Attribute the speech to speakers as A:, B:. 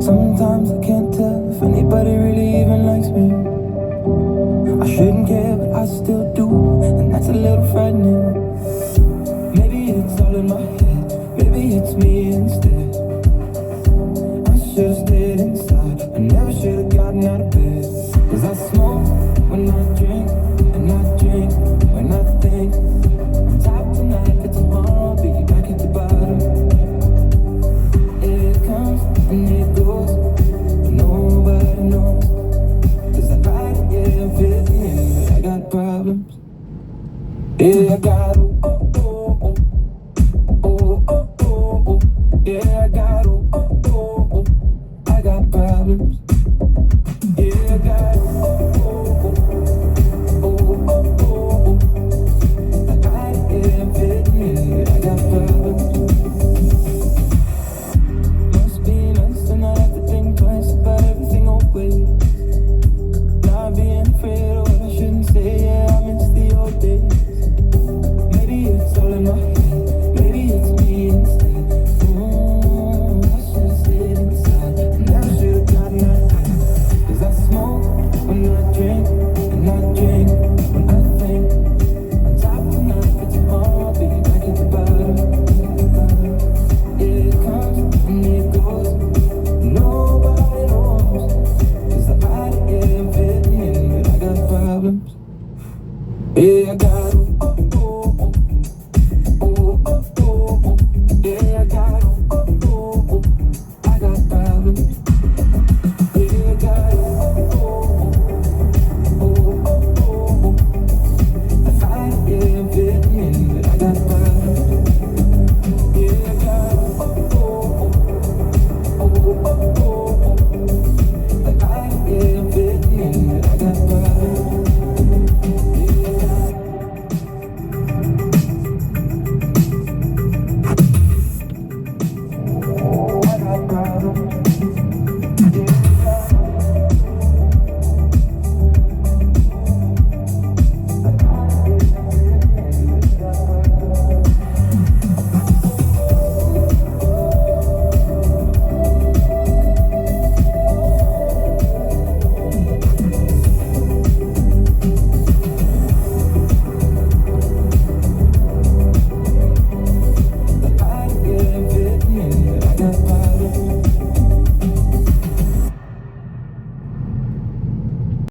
A: Sometimes I can't tell if anybody really even likes me. I shouldn't care, but I still do, and that's a little frightening. Maybe it's all in my head, maybe it's me instead. I should've stayed inside, I never should've gotten out of bed. Cause I smoke when I drink, and I drink when I think. I'm top tonight, but tomorrow I'll be back at the bottom. It comes and it goes, but nobody knows. Cause I ride it, yeah, I'm feeling it, but I got problems. Yeah, I got yeah, I got I got problems. Yeah, I got I am fitting in, I got problems. Must be nice to not have to think twice about everything always. Not being afraid of what I shouldn't say, yeah, I miss the old days. Maybe it's all in my head, maybe it's me instead. Yeah, I got